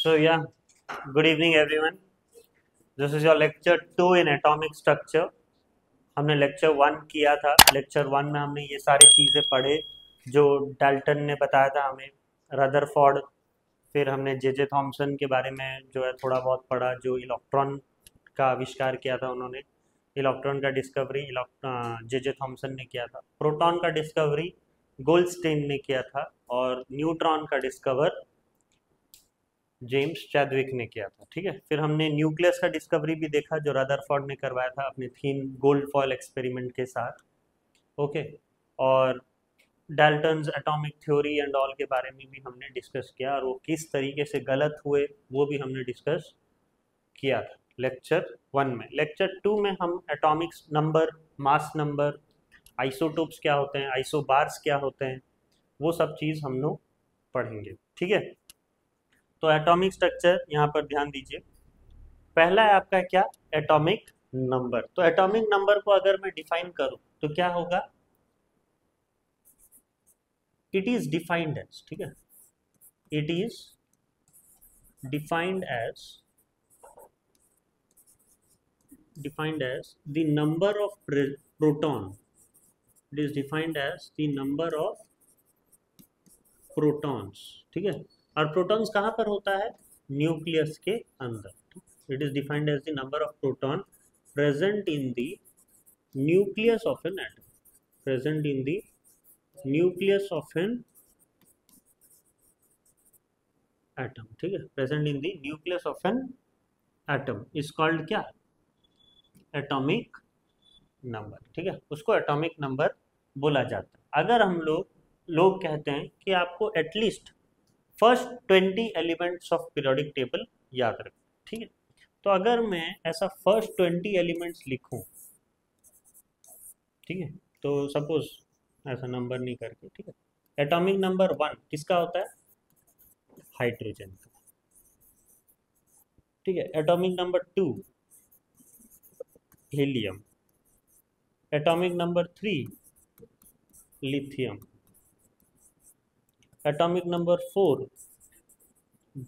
So yeah, good evening everyone. This is your lecture 2 in atomic structure. हमने lecture 1 किया था. Lecture 1 में हमने ये सारी चीज़ें पढ़े जो डाल्टन ने बताया था हमें, रदरफोर्ड. फिर हमने जे थॉमसन के बारे में जो है थोड़ा बहुत पढ़ा, जो इलेक्ट्रॉन का आविष्कार किया था उन्होंने. इलेक्ट्रॉन का डिस्कवरी जे थॉमसन ने किया था. प्रोटॉन का डिस्कवरी गोल्डस्टीन ने किया था, और न्यूट्रॉन का डिस्कवर जेम्स चैडविक ने किया था. ठीक है. फिर हमने न्यूक्लियस का डिस्कवरी भी देखा जो रदरफोर्ड ने करवाया था अपने थीन गोल्ड फॉयल एक्सपेरिमेंट के साथ. ओके. और Dalton's atomic theory and all के बारे में भी हमने डिस्कस किया, और वो किस तरीके से गलत हुए वो भी हमने डिस्कस किया था लेक्चर 1 में. लेक्चर 2 में हम atomic number, mass number, isotopes क्या होते हैं, आइसोबार्स क्या होते हैं, वो सब चीज़ हम लोग पढ़ेंगे. ठीक है. तो एटॉमिक स्ट्रक्चर यहाँ पर ध्यान दीजिए. पहला है आपका क्या, एटॉमिक नंबर. तो एटॉमिक नंबर को अगर मैं डिफाइन करूं तो क्या होगा, इट इज डिफाइंड एज, ठीक है, it is defined as the number of proton. It is defined as the number of protons. ठीक है. और प्रोटॉन्स कहाँ पर होता है, न्यूक्लियस के अंदर. It is defined as the number of proton present in the nucleus of an atom. Present in the nucleus of an atom. ठीक है. Present in the nucleus of an atom is called क्या, atomic number. ठीक है. उसको atomic number बोला जाता है. अगर हम लोग कहते हैं कि आपको at least first 20 elements of periodic table याद रखें. ठीक है. तो अगर मैं ऐसा फर्स्ट 20 एलिमेंट्स लिखूं, ठीक है, तो सपोज ऐसा नंबर नहीं करके, ठीक है, एटॉमिक नंबर 1 किसका होता है, हाइड्रोजन का. ठीक है. Atomic number 2 helium. Atomic number 3 lithium. Atomic number 4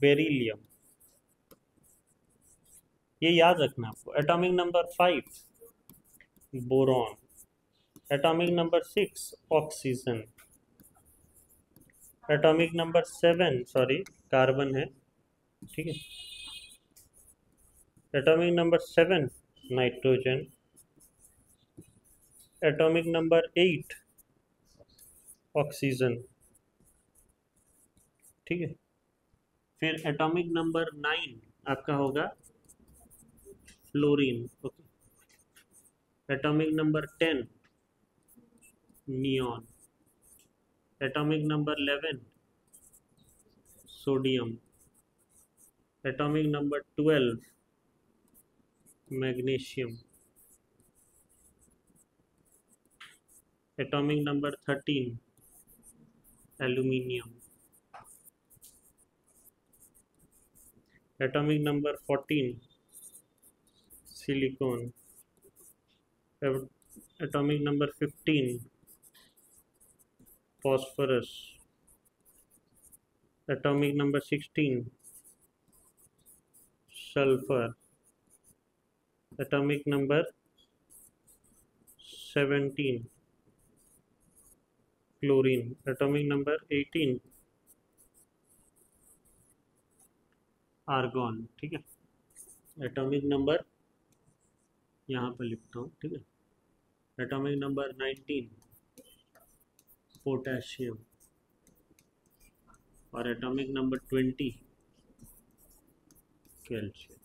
beryllium. ये याद रखना आपको. Atomic number 5 boron. Atomic number 6 oxygen. Atomic number 7 carbon है. ठीक है. Atomic number 7 nitrogen. Atomic number 8 oxygen. ठीक है. फिर एटॉमिक नंबर 9 आपका होगा fluorine. Okay. Atomic number 10 neon. Atomic number 11 sodium. Atomic number 12 magnesium. Atomic number 13 aluminium. Atomic number 14 silicon. Atomic number 15 phosphorus. Atomic number 16 sulphur. Atomic number 17 chlorine. Atomic number 18 argon. ठीक है. Atomic number यहाँ पर लिखता हूँ. ठीक है. Atomic number 19 potassium. और atomic number 20 calcium.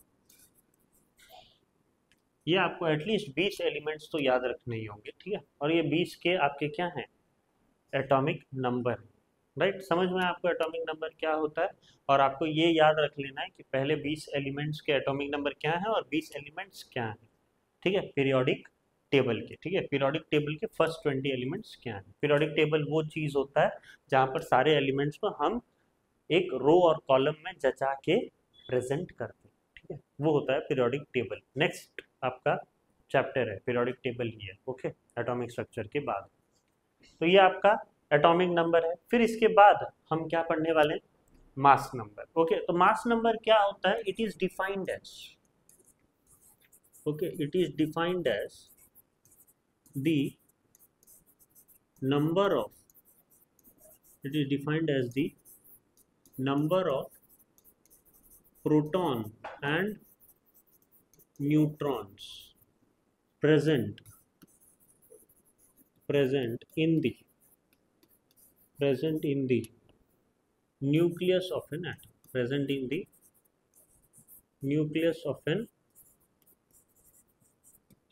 ये आपको एटलीस्ट 20 एलिमेंट्स तो याद रखने ही होंगे. ठीक है. और ये 20 के आपके क्या हैं, एटॉमिक नंबर. राइट. समझ में आपको एटॉमिक नंबर क्या होता है. और आपको ये याद रख लेना है कि पहले 20 एलिमेंट्स के एटॉमिक नंबर क्या है और 20 एलिमेंट्स क्या हैं. ठीक है. पीरियोडिक टेबल के. ठीक है. पीरियोडिक टेबल के फर्स्ट 20 एलिमेंट्स क्या हैं. पीरियोडिक टेबल वो चीज़ होता है जहाँ पर सारे एलिमेंट्स को हम एक रो और कॉलम में जचा के प्रेजेंट करते हैं. ठीक है. वो होता है पीरियोडिक टेबल. नेक्स्ट आपका चैप्टर है पीरियोडिक टेबल ही है. ओके. एटॉमिक स्ट्रक्चर के बाद. तो ये आपका एटॉमिक नंबर है. फिर इसके बाद हम क्या पढ़ने वाले हैं, मास नंबर। ओके, तो मास नंबर क्या होता है? It is defined as, okay, it is defined as the number of, it is defined as the number of proton and neutrons present present in the present in the nucleus of an atom, present in the nucleus of an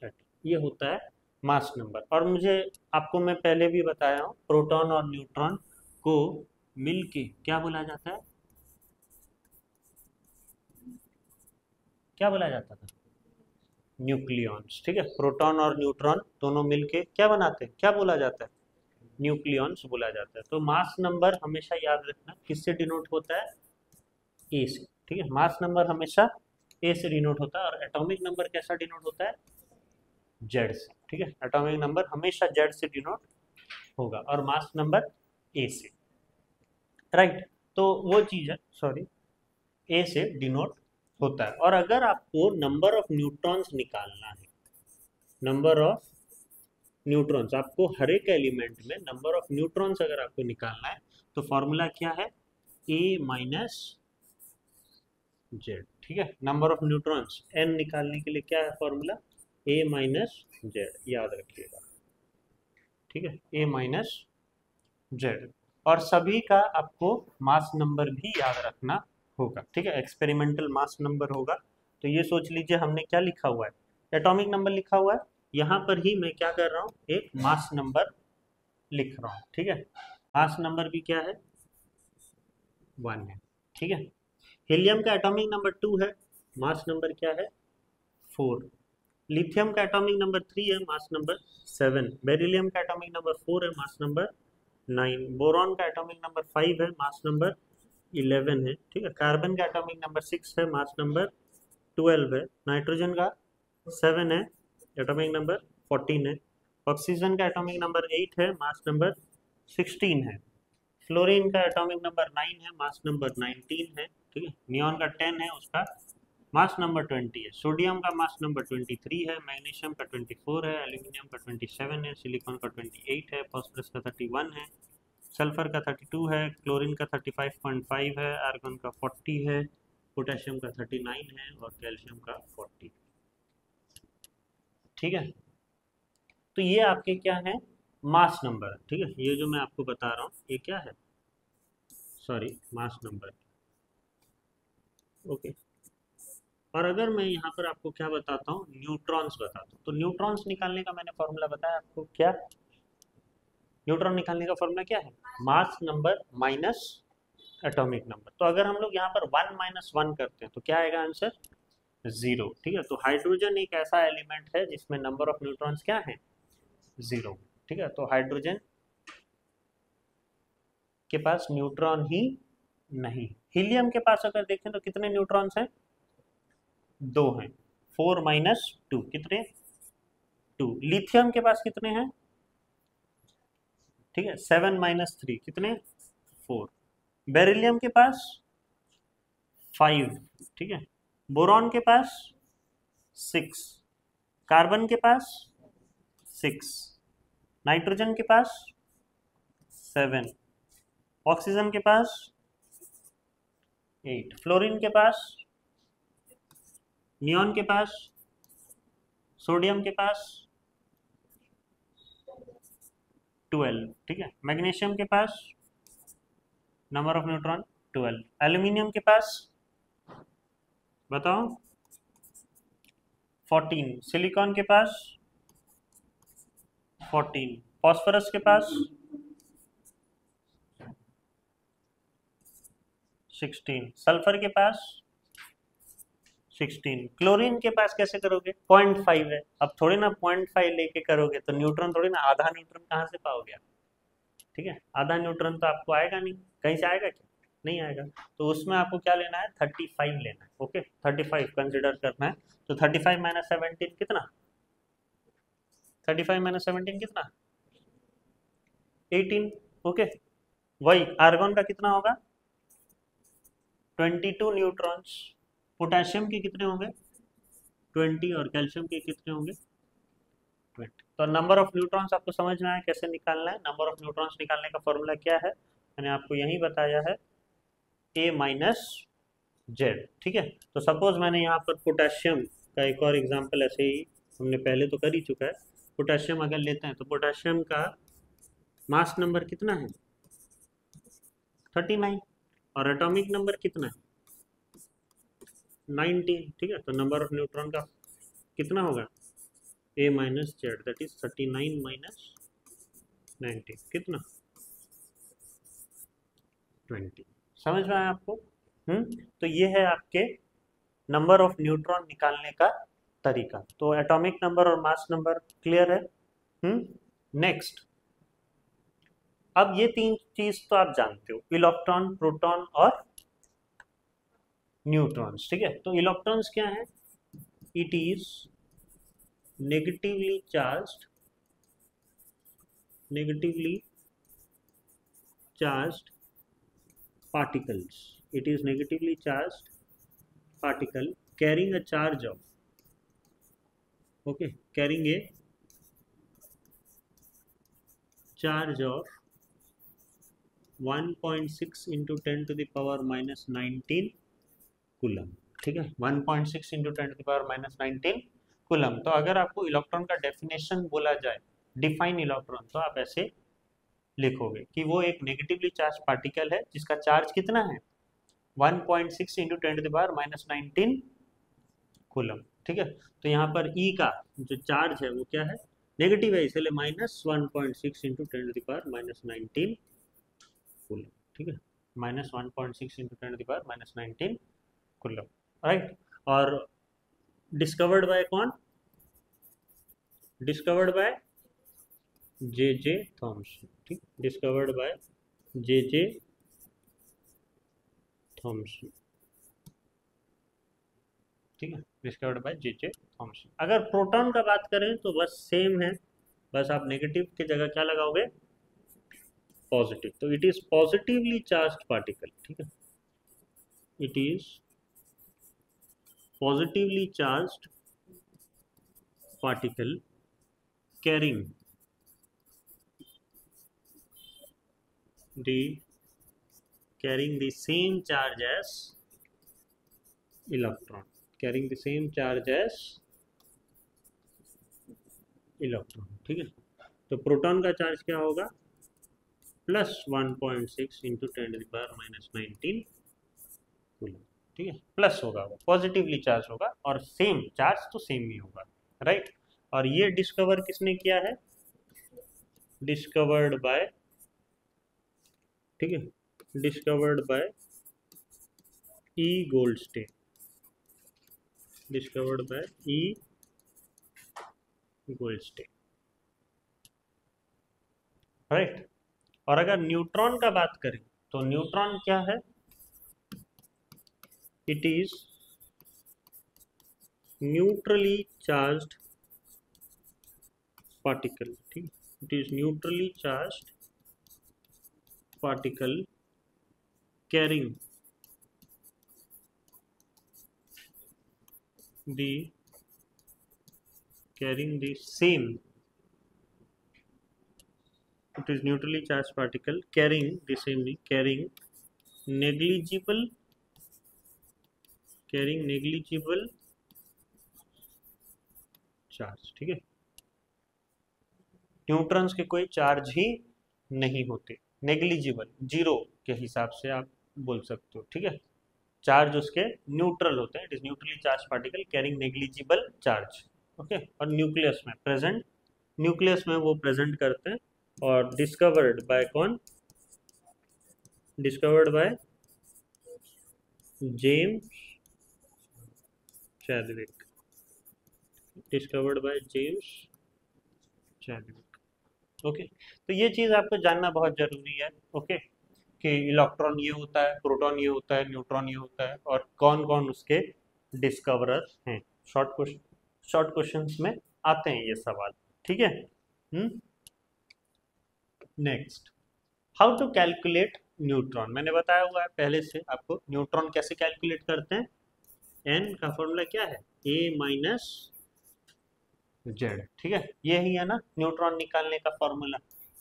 atom, ये होता है mass number. और मुझे, आपको मैं पहले भी बताया हूँ, प्रोटॉन और न्यूट्रॉन को मिलके क्या बोला जाता है? क्या बोला जाता था? न्यूक्लियॉन्स। ठीक है, प्रोटॉन और न्यूट्रॉन दोनों मिलके क्या बनाते हैं, क्या बोला जाता है? न्यूक्लियॉन्स बोला जाता है। तो मास नंबर हमेशा याद रखना किससे डिनोट होता है? ए से। ठीक है, मास नंबर हमेशा ए से डिनोट होता है। और एटॉमिक नंबर कैसा डिनोट होता है? जेड से। ठीक है, एटॉमिक नंबर हमेशा जेड से डिनोट होगा और मास नंबर ए से, राइट। तो वो चीज है, सॉरी, ए से डिनोट होता है। और अगर आपको नंबर ऑफ न्यूट्रॉन्स निकालना है, नंबर ऑफ न्यूट्रॉन्स, आपको हर एक एलिमेंट में नंबर ऑफ न्यूट्रॉन्स अगर आपको निकालना है तो फॉर्मूला क्या है? ए माइनस जेड। ठीक है, नंबर ऑफ न्यूट्रॉन्स एन निकालने के लिए क्या है फॉर्मूला? ए माइनस जेड, याद रखिएगा। ठीक है, ए माइनस जेड। और सभी का आपको मास नंबर भी याद रखना होगा। ठीक है, एक्सपेरिमेंटल मास नंबर होगा। तो ये सोच लीजिए हमने क्या लिखा हुआ है? एटॉमिक नंबर लिखा हुआ है। यहाँ पर ही मैं क्या कर रहा हूँ? एक मास नंबर लिख रहा हूँ। ठीक है, मास नंबर भी क्या है? 1 है। ठीक है, हीलियम का एटॉमिक नंबर 2 है, मास नंबर क्या है? 4। लिथियम का एटॉमिक नंबर 3 है, मास नंबर 7। बेरिलियम का एटॉमिक नंबर 4 है, मास नंबर 9। बोरॉन का एटॉमिक नंबर 5 है, मास नंबर 11 है। ठीक है, कार्बन का एटॉमिक नंबर 6 है, मास नंबर 12 है। नाइट्रोजन का 7 है, एटॉमिक नंबर 14 है। ऑक्सीजन का एटॉमिक नंबर 8 है, मास नंबर 16 है। फ्लोरीन का एटॉमिक नंबर 9 है, मास नंबर 19 है। ठीक है, नियॉन का 10 है, उसका मास नंबर 20 है। सोडियम का मास नंबर 23 है। मैग्नीशियम का 24 है। एल्यूमिनियम का 27 है। सिलिकॉन का 28 है। फॉस्फोरस का 31 है। सल्फर का 32 है। क्लोरीन का 35.5 है। आर्गन का 40 है। पोटेशियम का 39 है और कैल्शियम का 40। ठीक है, तो ये आपके क्या है? मास नंबर। ठीक है, ये जो मैं आपको बता रहा हूँ ये क्या है? Sorry, mass number. ओके, और अगर मैं यहाँ पर आपको क्या बताता हूँ? न्यूट्रॉन्स बताता हूँ। तो न्यूट्रॉन्स निकालने का मैंने फॉर्मूला बताया आपको, क्या? न्यूट्रॉन निकालने का फॉर्मूला क्या है? Mass number minus atomic number. तो अगर हम लोग यहाँ पर 1 माइनस 1 करते हैं तो क्या आएगा आंसर? 0। ठीक है, तो हाइड्रोजन एक ऐसा एलिमेंट है जिसमें नंबर ऑफ न्यूट्रॉन्स क्या है? 0। ठीक है, तो हाइड्रोजन के पास न्यूट्रॉन ही नहीं। हीलियम के पास अगर देखें तो कितने न्यूट्रॉन्स हैं? 2 हैं। 4 माइनस 2 कितने? 2। लिथियम के पास कितने हैं? ठीक है, 7 माइनस 3 कितने? 4। बेरिलियम के पास 5। ठीक है, बोरॉन के पास 6। कार्बन के पास 6। नाइट्रोजन के पास 7। ऑक्सीजन के पास 8। फ्लोरीन के पास, नियॉन के पास, सोडियम के पास 12। ठीक है, मैग्नीशियम के पास नंबर ऑफ न्यूट्रॉन 12। एल्यूमिनियम के पास बताओ 14। सिलिकॉन के पास 14। फॉस्फोरस के पास 16। सल्फर के पास 16। क्लोरीन के पास कैसे करोगे? 0.5 है। अब थोड़ी ना 0.5 लेके करोगे तो न्यूट्रॉन थोड़ी ना, आधा न्यूट्रॉन कहाँ से पाओगे आप? ठीक है, आधा न्यूट्रॉन तो आपको आएगा नहीं। कहीं से आएगा क्या? नहीं आएगा। तो उसमें आपको क्या लेना है? 35 लेना है। ओके, 35 कंसिडर करना है। तो 35 माइनस 17 कितना? 35 माइनस 17 कितना? 18। ओके, वही आर्गन का कितना होगा? 22 न्यूट्रॉन्स। पोटेशियम के कितने होंगे? 20 और कैल्शियम के कितने होंगे? 20। तो नंबर ऑफ न्यूट्रॉन्स आपको समझ में आया कैसे निकालना है? नंबर ऑफ न्यूट्रॉन्स निकालने का फॉर्मूला क्या है? मैंने आपको यही बताया है, A माइनस जेड। ठीक है, तो सपोज मैंने यहाँ पर पोटेशियम का एक और एग्जांपल ऐसे ही हमने पहले तो कर ही चुका है। पोटेशियम अगर लेते हैं तो पोटेशियम का मास नंबर कितना है? 39। और एटॉमिक नंबर कितना है? 19। ठीक है, तो नंबर ऑफ न्यूट्रॉन का कितना होगा? A minus Z, that is 39 minus 19, कितना? 20। समझ में आया आपको? तो ये है आपके नंबर ऑफ न्यूट्रॉन निकालने का तरीका। तो एटॉमिक नंबर और मास नंबर क्लियर है। नेक्स्ट, अब ये तीन चीज तो आप जानते हो, इलेक्ट्रॉन, प्रोटॉन और न्यूट्रॉन्स। ठीक है, तो इलेक्ट्रॉन्स क्या है? It is negatively charged particles. It is negatively charged particle carrying a charge of, carrying a charge of 1.6 into 10 to the power minus 19 coulomb. ठीक है, 1.6 into 10 to the power minus 19 coulomb. तो अगर आपको electron का definition बोला जाए, define electron, तो आप ऐसे लिखोगे कि वो एक नेगेटिवली चार्ज पार्टिकल है जिसका चार्ज कितना है? 1.6 into 10 to the power minus 19 coulomb. ठीक है, तो यहाँ पर E का जो चार्ज है वो क्या है? नेगेटिव है, इसलिए minus 1.6 into 10 to the power minus 19 coulomb. ठीक है, minus 1.6 into 10 to the power minus 19 coulomb, right. और डिस्कवर्ड बाय कौन? Discovered by J.J. थॉमसन। ठीक, डिस्कवर्ड बाय J.J. थॉमसन। ठीक है, डिस्कवर्ड बाय J.J. थॉमसन। अगर प्रोटॉन का बात करें तो बस सेम है, बस आप नेगेटिव की जगह क्या लगाओगे? पॉजिटिव। तो it is positively charged particle. ठीक है, it is positively charged particle carrying the same charge as electron, carrying the same charge as electron। ठीक है, तो प्रोटॉन का चार्ज क्या होगा? Plus 1.6 into 10 to the power minus 19 coulomb. ठीक है, प्लस होगा, वो पॉजिटिवली चार्ज होगा और सेम चार्ज तो सेम ही होगा, राइट। और ये डिस्कवर किसने किया है? डिस्कवर्ड बाय, ठीक है, discovered bye E. Goldstein. Discovered by E. Goldstein, right. और अगर न्यूट्रॉन का बात करें तो न्यूट्रॉन क्या है? It is neutrally charged particle. ठीक, it is neutrally charged particle carrying the same, it is neutrally charged particle carrying the same, carrying negligible charge. ठीक है, न्यूट्रॉन्स के कोई चार्ज ही नहीं होते, नेग्लिजिबल, जीरो के हिसाब से आप बोल सकते हो। ठीक है, चार्ज उसके न्यूट्रल होते हैं, it is neutrally charge particle carrying negligible charge. Okay, और न्यूक्लियस में प्रेजेंट, न्यूक्लियस में वो प्रेजेंट करते हैं। और डिस्कवर्ड बाय कौन? Discovered by James Chadwick. Discovered by James Chadwick. Okay, तो ये चीज़ आपको जानना बहुत जरूरी है। ओके, कि इलेक्ट्रॉन ये होता है, प्रोटॉन ये होता है, न्यूट्रॉन ये होता है, और कौन कौन उसके डिस्कवरर्स हैं। शॉर्ट क्वेश्चंस में आते हैं ये सवाल। ठीक है, next, how to calculate neutron मैंने बताया हुआ है पहले से आपको, न्यूट्रॉन कैसे कैलकुलेट करते हैं, एन का फॉर्मूला क्या है, ए माइनस जेड, ठीक है, यही है ना न्यूट्रॉन निकालने का formula,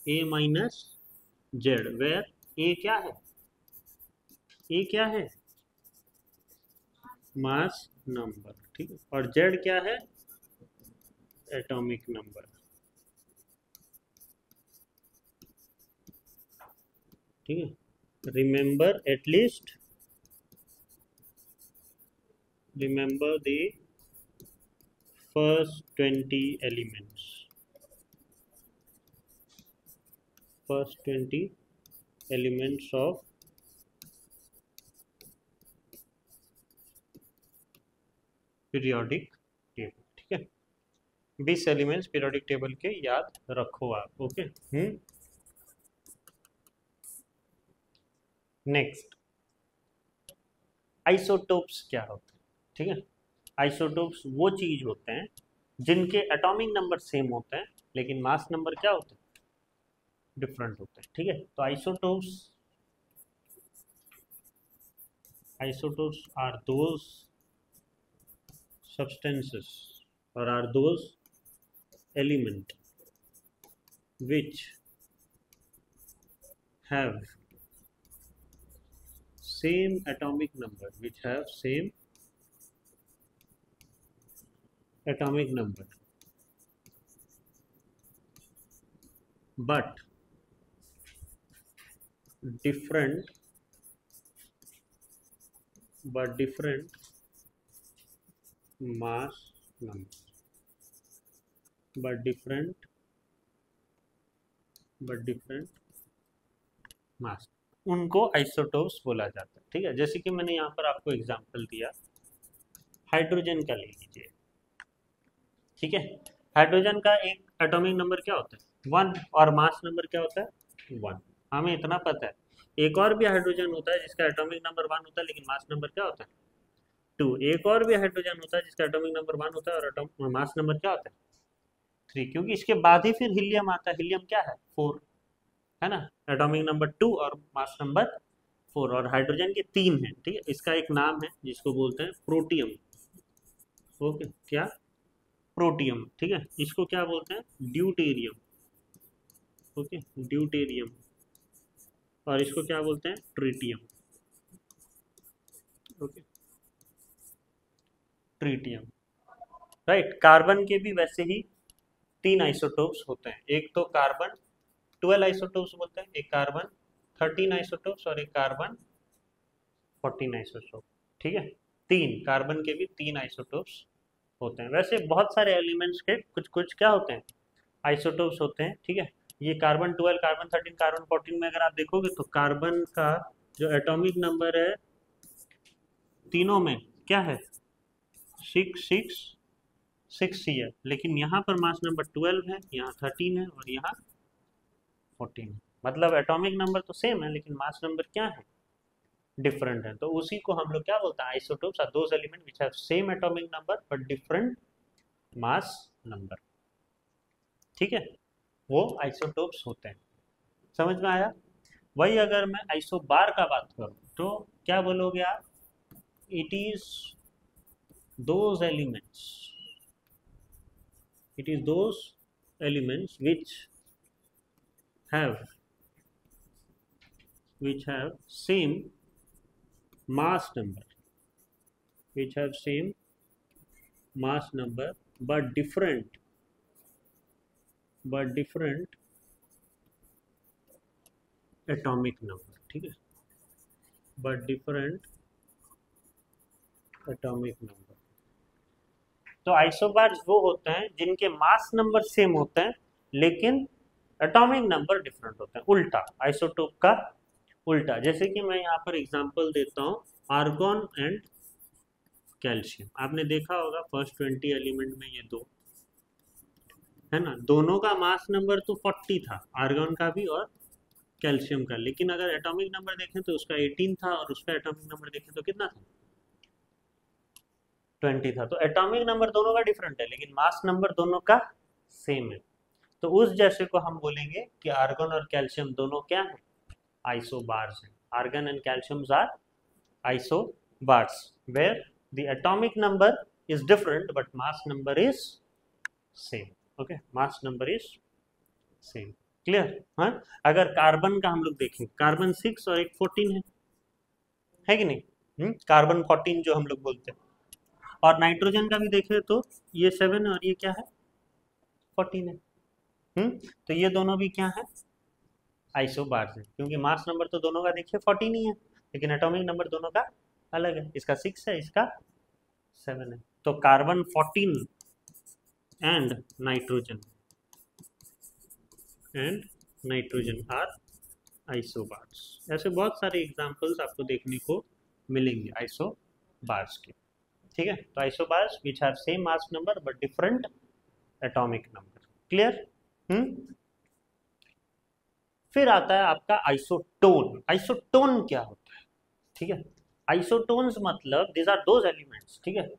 A minus Z, where A क्या है, ए क्या है, मास नंबर, ठीक है, और जेड क्या है, एटॉमिक नंबर, ठीक है। Remember at least, remember the first 20 elements, first 20 elements of periodic table, ठीक है, 20 एलिमेंट्स पीरियोडिक टेबल के याद रखो आप, ओके। नेक्स्ट, आइसोटोप्स क्या होते हैं, ठीक है, आइसोटोप्स वो चीज होते हैं जिनके एटॉमिक नंबर सेम होते हैं लेकिन मास नंबर क्या होते हैं, डिफरेंट होते हैं, ठीक है। तो isotopes are those substances or are those element which have same atomic number, which have same atomic number but different mass number, but different मास, उनको आइसोटोप्स बोला जाता है, ठीक है। जैसे कि मैंने यहाँ पर आपको एग्जांपल दिया, हाइड्रोजन का ले लीजिए, ठीक है, हाइड्रोजन का एक एटॉमिक नंबर क्या होता है 1 और मास नंबर क्या होता है 1, हमें इतना पता है। एक और भी हाइड्रोजन होता है जिसका एटॉमिक नंबर 1 होता है लेकिन मास नंबर क्या होता है 2, एक और भी हाइड्रोजन होता है जिसका एटॉमिक नंबर 1 होता है और मास नंबर क्या होता है 3, क्योंकि इसके बाद ही फिर हीलियम आता है, हीलियम क्या है 4, है ना, एटॉमिक नंबर 2 और मास नंबर 4, और हाइड्रोजन के 3 हैं, ठीक है। इसका एक नाम है जिसको बोलते हैं प्रोटियम, ओके, क्या, प्रोटियम, ठीक है। इसको क्या बोलते हैं ड्यूटेरियम, ओके, ड्यूटेरियम, और इसको क्या बोलते हैं tritium, okay, tritium, right. Carbon के भी वैसे ही 3 आइसोटोप्स होते हैं, एक तो कार्बन 12 आइसोटोप्स बोलते हैं, एक कार्बन 13 आइसोटोप्स और एक कार्बन 14 आइसोटोप, ठीक है, 3 कार्बन के भी 3 आइसोटोप्स होते हैं। वैसे बहुत सारे एलिमेंट्स के कुछ कुछ क्या होते हैं आइसोटोप्स होते हैं, ठीक है। ये कार्बन 12, कार्बन 13, कार्बन 14 में अगर आप देखोगे तो कार्बन का जो एटॉमिक नंबर है तीनों में क्या है 6 है, लेकिन यहाँ पर मास नंबर 12 है, यहाँ 13 है और यहाँ 14 है, मतलब एटॉमिक नंबर तो सेम है लेकिन मास नंबर क्या है डिफरेंट है। तो उसी को हम लोग क्या बोलते हैं isotopes are those element which have same atomic number but different mass number, ठीक है, वो आइसोटोप्स होते हैं। समझ में आया। वही अगर मैं आइसोबार का बात करूं तो क्या बोलोगे आप, it is those elements which have same mass number, but different atomic number, ठीक है, but different atomic number। तो आइसोबार्स वो होते हैं जिनके मास नंबर सेम होते हैं लेकिन एटॉमिक नंबर डिफरेंट होते हैं, उल्टा, आइसोटोप का उल्टा। जैसे कि मैं यहाँ पर एग्जांपल देता हूँ आर्गन एंड कैल्शियम, आपने देखा होगा फर्स्ट 20 एलिमेंट में ये दो है ना, दोनों का मास नंबर तो 40 था, आर्गन का भी और कैल्शियम का, लेकिन अगर एटॉमिक नंबर देखें तो उसका 18 था और उसका एटॉमिक नंबर देखें तो कितना था 20 था। तो एटॉमिक नंबर दोनों का डिफरेंट है लेकिन मास नंबर दोनों का सेम है। तो उस जैसे को हम बोलेंगे कि आर्गन और कैल्शियम दोनों क्या है आइसोबार्स हैं। Argon and calciums are isobars, where the atomic number is different but mass number is same. Okay, mass number is same. Clear? हाँ, अगर कार्बन का हम लोग देखें, कार्बन 6 और एक 14 है कि नहीं? कार्बन 14 जो हम लोग बोलते हैं, और नाइट्रोजन का भी देखें तो ये 7 और ये क्या है? 14 है। तो ये दोनों भी क्या है? आइसोबार्स है, क्योंकि मास नंबर तो दोनों का देखिए 14 ही है, लेकिन एटॉमिक नंबर दोनों का अलग है, इसका 6 है, इसका 7 है। तो carbon 14 and nitrogen are isobars. ऐसे बहुत सारे एग्जांपल्स आपको देखने को मिलेंगे आइसोबार्स के। ठीक है, तो isobars which have same mass number but different atomic number. Clear? फिर आता है आपका आइसोटोन। आइसोटोन क्या होता है? ठीक है, आइसोटोन्स मतलब दीज आर दोज एलिमेंट्स, ठीक है,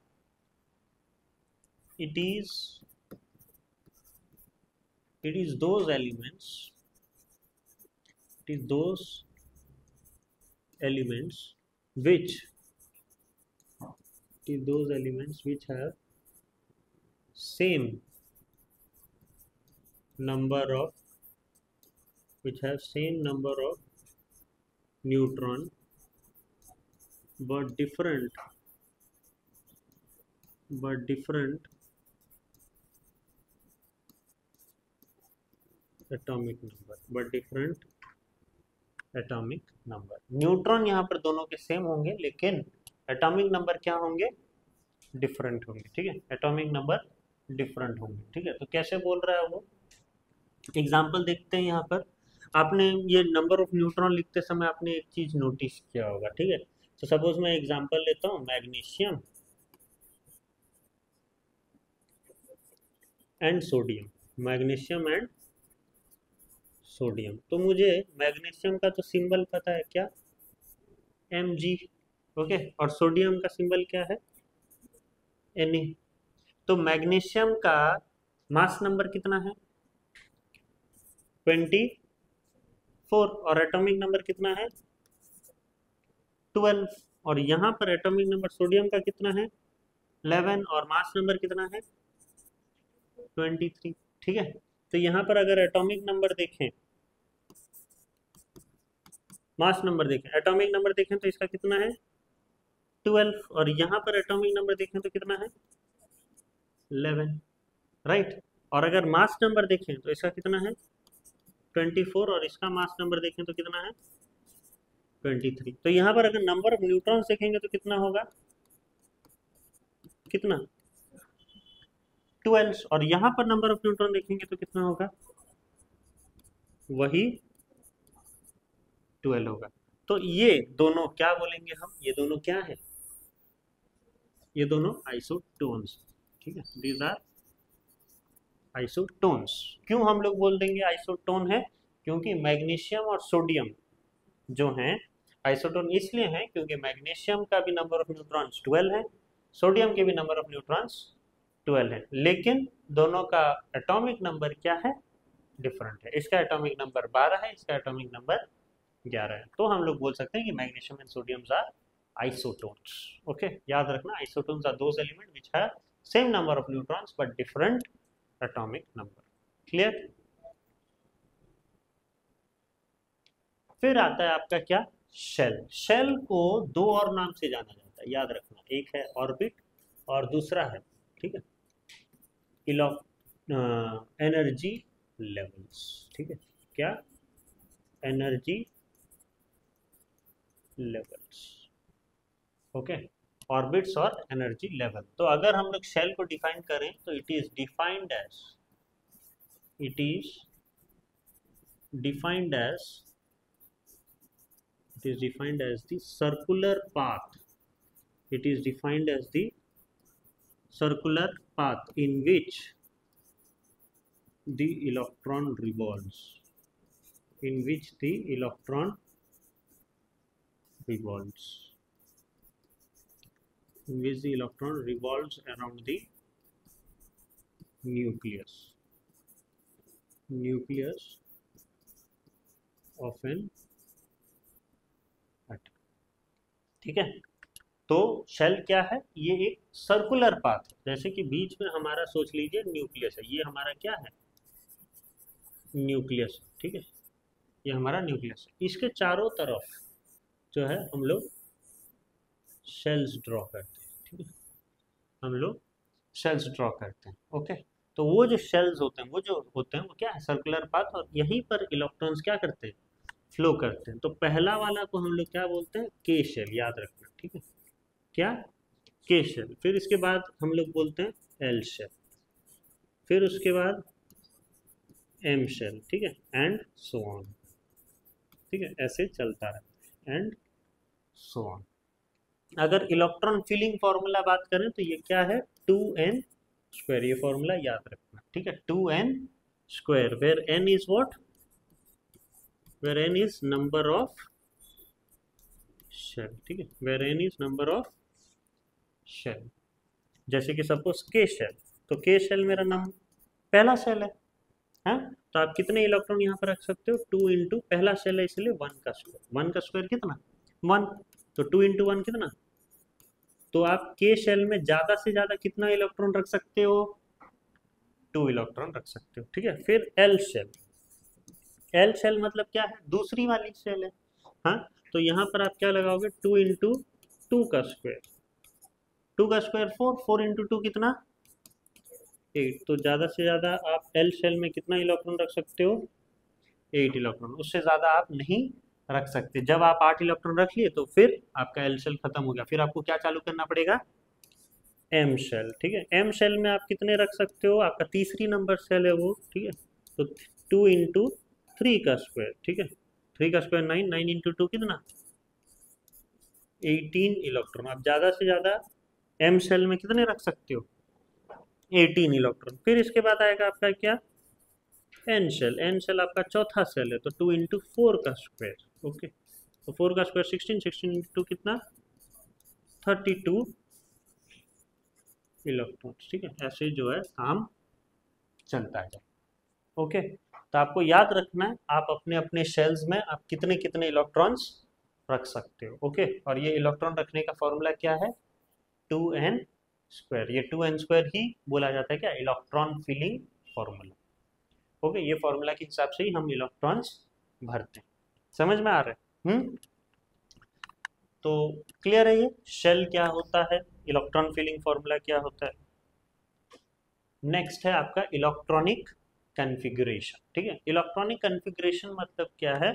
it is those elements which have same number of neutron but different atomic number. Neutron यहाँ पर दोनों के सेम होंगे, लेकिन एटॉमिक नंबर क्या होंगे? डिफरेंट होंगे। ठीक है, एटॉमिक नंबर डिफरेंट होंगे। ठीक है, तो कैसे बोल रहा है वो? एग्जाम्पल देखते हैं। यहाँ पर आपने ये नंबर ऑफ न्यूट्रॉन लिखते समय आपने एक चीज नोटिस किया होगा। ठीक है, तो सपोज मैं एग्जाम्पल लेता हूँ, magnesium and sodium, magnesium and sodium. तो मुझे मैग्नीशियम का तो सिंबल पता है, क्या? Mg। ओके, और सोडियम का सिंबल क्या है? Na। तो मैग्नीशियम का मास नंबर कितना है? 24, और एटॉमिक नंबर कितना है? 12। और यहाँ पर एटॉमिक नंबर सोडियम का कितना है? 11, और मास नंबर कितना है? 23। ठीक है, तो यहाँ पर अगर एटॉमिक नंबर देखें, मास नंबर देखें, एटॉमिक नंबर देखें तो इसका कितना है? 12, और यहाँ पर एटॉमिक नंबर देखें तो कितना है? 11, राइट। और अगर मास नंबर देखें तो इसका कितना है? 24, और इसका मास नंबर देखें तो कितना है? 23। तो यहाँ पर अगर नंबर ऑफ न्यूट्रॉन्स देखेंगे तो कितना होगा? कितना? 12, और यहाँ पर नंबर ऑफ न्यूट्रॉन देखेंगे तो कितना होगा? वही 12 होगा। तो ये दोनों क्या बोलेंगे हम? ये दोनों क्या है? ये दोनों आइसोटोन्स। ठीक है, दीज आर आइसोटोन्स। क्यों हम लोग बोल देंगे आइसोटोन है? क्योंकि मैग्नीशियम और सोडियम जो हैं आइसोटोन इसलिए हैं क्योंकि मैग्नीशियम का भी नंबर ऑफ न्यूट्रॉन्स 12 है, सोडियम के भी नंबर ऑफ न्यूट्रॉन्स 12 है, लेकिन दोनों का एटॉमिक नंबर क्या है? डिफरेंट है। इसका एटॉमिक नंबर 12 है, इसका एटॉमिक नंबर 11 है। तो हम लोग बोल सकते हैं कि magnesium and sodium are isotones. Okay, याद रखना, isotones are those element which have same number of neutrons but different atomic number. Clear? फिर आता है आपका क्या? शेल। शेल को दो और नाम से जाना जाता है, याद रखना, एक है ऑर्बिट और दूसरा है, ठीक है, एनर्जी लेवल्स। ठीक है, क्या? Energy levels. ओके, ऑर्बिट्स और एनर्जी लेवल। तो अगर हम लोग शेल को डिफाइन करें तो it is defined as the circular path. It is defined as the circular path in which the electron revolves. Around the nucleus of an ठीक है। तो शेल क्या है, ये एक सर्कुलर पाथ है, जैसे कि बीच में हमारा सोच लीजिए न्यूक्लियस है, ये हमारा क्या है, न्यूक्लियस, ठीक है, ये हमारा न्यूक्लियस है। इसके चारों तरफ जो है हम लोग शेल्स ड्रॉ करते हैं, ठीक है, हम लोग शेल्स ड्रॉ करते हैं। ओके, तो वो जो शेल्स होते हैं, वो जो होते हैं वो क्या है, सर्कुलर पाथ, और यहीं पर इलेक्ट्रॉन्स क्या करते हैं, फ्लो करते हैं। तो पहला वाला को हम लोग क्या बोलते हैं, के शेल, याद रखना, ठीक है, क्या, के शेल। फिर इसके बाद हम लोग बोलते हैं एल शेल, फिर उसके बाद एम शेल, ठीक है, एंड सो ऑन, ठीक है, ऐसे चलता रहता है, एंड सो ऑन। अगर इलेक्ट्रॉन फिलिंग फॉर्मूला बात करें तो ये क्या है, 2n स्क्वायर, ये फॉर्मूला याद रखना, ठीक है, 2n square, where n is what, where n is number of shell, ठीक है, where n is number of shell. जैसे कि सपोज के शेल, तो के शेल मेरा नाम पहला शेल है, हाँ, तो आप कितने इलेक्ट्रॉन यहाँ पर रख सकते हो, 2 इंटू पहला शेल है इसलिए 1 का स्क्वायर, 1 का स्क्वायर कितना, 1, तो 2 इंटू 1 कितना, तो आप के शेल में ज्यादा से ज्यादा कितना इलेक्ट्रॉन रख सकते हो, 2 इलेक्ट्रॉन रख सकते हो, ठीक है। फिर एल शेल, एल शेल मतलब क्या है, दूसरी वाली शेल है, हाँ, तो यहाँ पर आप क्या लगाओगे, 2 इंटू 2 का स्क्वायर, 2 का स्क्वायर 4, 4 इंटू 2 कितना, 8, तो ज़्यादा से ज़्यादा आप एल शेल में कितना इलेक्ट्रॉन रख सकते हो, 8 इलेक्ट्रॉन, उससे ज़्यादा आप नहीं रख सकते। जब आप 8 इलेक्ट्रॉन रख लिए तो फिर आपका एल शेल खत्म हो गया, फिर आपको क्या चालू करना पड़ेगा, एम शेल, ठीक है। एम शेल में आप कितने रख सकते हो, आपका तीसरी नंबर शेल है वो, ठीक है, तो 2 इंटू 3 का स्क्वायर, ठीक है, 3 का स्क्वायर 9, 9 इंटू 2 कितना, 18 इलेक्ट्रॉन। आप ज़्यादा से ज़्यादा एम शेल में कितने रख सकते हो, 18 इलेक्ट्रॉन। फिर इसके बाद आएगा आपका क्या, एन शेल, एन शेल आपका चौथा शेल है, तो 2 इंटू 4 का स्क्वायर, ओके, तो 4 का स्क्वायर 16, 16 इंटू 2 कितना, 32 इलेक्ट्रॉन, ठीक है, ऐसे जो है काम चलता है। ओके, तो आपको याद रखना है, आप अपने अपने शेल्स में आप कितने कितने इलेक्ट्रॉन्स रख सकते हो। ओके, और ये इलेक्ट्रॉन रखने का फॉर्मूला क्या है, 2n स्क्वायर, ये 2n स्क्वायर ही बोला जाता है क्या, इलेक्ट्रॉन फिलिंग फॉर्मूला। ओके, ये फॉर्मूला के हिसाब से ही हम इलेक्ट्रॉन्स भरते हैं, समझ में आ रहा है, तो क्लियर है ये शेल क्या होता है, इलेक्ट्रॉन फिलिंग फॉर्मूला क्या होता है। नेक्स्ट है आपका इलेक्ट्रॉनिक कॉन्फ़िगरेशन, ठीक है। इलेक्ट्रॉनिक कॉन्फ़िगरेशन मतलब क्या है,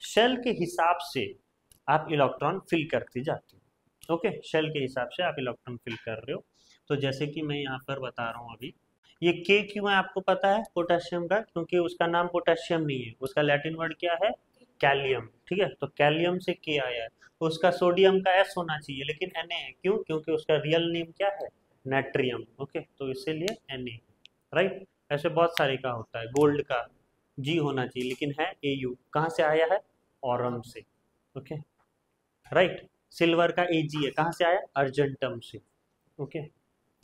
शेल के हिसाब से आप इलेक्ट्रॉन फिल करते जाते हो। ओके, शेल के हिसाब से आप इलेक्ट्रॉन फिल कर रहे हो। तो जैसे कि मैं यहाँ पर बता रहा हूँ अभी, ये के क्यों है आपको पता है, पोटेशियम का, क्योंकि उसका नाम पोटेशियम नहीं है, उसका लैटिन वर्ड क्या है, कैलियम, ठीक है, तो कैलियम से के आया है। उसका सोडियम का एस होना चाहिए लेकिन Na है, क्यों, क्योंकि उसका रियल नेम क्या है, नाट्रियम। ओके, तो इसीलिए Na, राइट। ऐसे बहुत सारे का होता है, गोल्ड का जी होना चाहिए लेकिन है Au, कहाँ से आया है, ऑरम से, ओके, राइट। सिल्वर का Ag है, कहाँ से आया, अर्जेंटम से, ओके।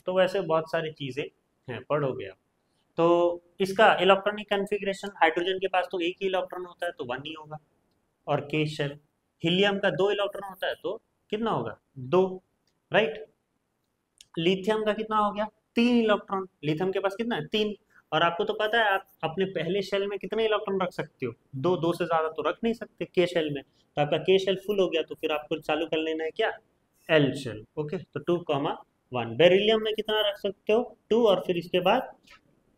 तो वैसे बहुत सारी चीज़ें हैं, पढ़ोगे आप। तो इसका इलेक्ट्रॉनिक कॉन्फ़िगरेशन, हाइड्रोजन के पास तो एक ही इलेक्ट्रॉन होता है तो 1 ही होगा, और के शेल, हीलियम का 2 इलेक्ट्रॉन होता है तो कितना होगा, 2, राइट। लिथियम का कितना हो गया, 3 इलेक्ट्रॉन, लिथियम के पास कितना है, 3। और आपको तो पता है आप अपने पहले शेल में कितने इलेक्ट्रॉन रख सकते हो, 2, 2 से ज़्यादा तो रख नहीं सकते के शेल में। तो आपका के शेल फुल हो गया तो फिर आपको चालू कर लेना है क्या, एल शेल, ओके, तो 2,1। बेरिलियम में कितना रख सकते हो, 2, और फिर इसके बाद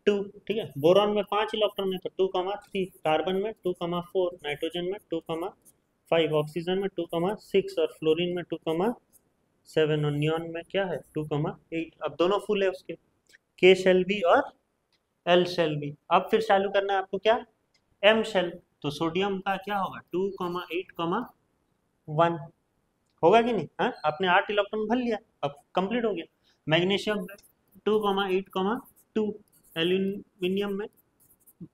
2, ठीक है। बोरॉन में 5 इलेक्ट्रॉन है तो 2,3, कार्बन में 2,4, नाइट्रोजन में 2,5, ऑक्सीजन में 2,6, और फ्लोरीन में 2,7, और नियॉन में क्या है 2,8। अब दोनों फुल है उसके, के शेल भी और एल शेल भी। अब फिर चालू करना है आपको क्या, एम शेल, तो सोडियम का क्या होगा, 2,8,1 होगा कि नहीं, हाँ, आपने 8 इलेक्ट्रॉन भर लिया, अब कंप्लीट हो गया। मैग्नीशियम 2,8,2, एल्यूमिनियम में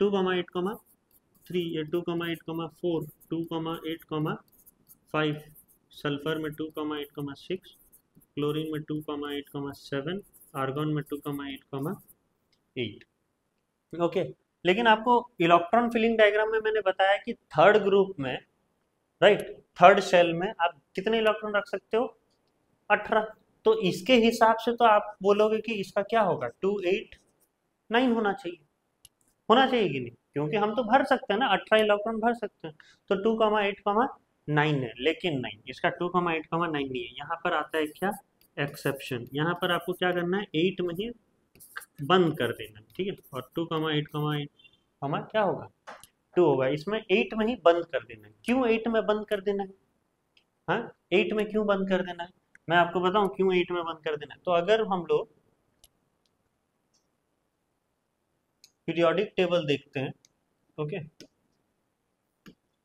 2,8,3, ये 2,8,4, 2,8,5, सल्फर में 2,8,6, क्लोरीन में 2,8,7, आर्गन में 2,8,8, ओके। लेकिन आपको इलेक्ट्रॉन फिलिंग डायग्राम में मैंने बताया कि थर्ड ग्रुप में राइट। थर्ड शेल में आप कितने इलेक्ट्रॉन रख सकते हो? 18। तो इसके हिसाब से तो आप बोलोगे कि इसका क्या होगा, 289 होना चाहिए कि नहीं? क्योंकि हम तो भर सकते हैं ना, 18 इलेक्ट्रॉन भर सकते हैं। तो 2,8,9 है, लेकिन नहीं, इसका 2,8,9 नहीं है। यहाँ पर आता है क्या, एक्सेप्शन। यहाँ पर आपको क्या करना है, 8 में ही बंद कर देना, ठीक है। और 2,8,8 क्या होगा, 2 होगा। इसमें 8 में ही बंद कर देना है। क्यों 8 में बंद कर देना है? हाँ, 8 में क्यों बंद कर देना है? मैं आपको बताऊं क्यों 8 में बंद कर देना है। तो अगर हम लोग पीरियोडिक टेबल देखते हैं, ओके,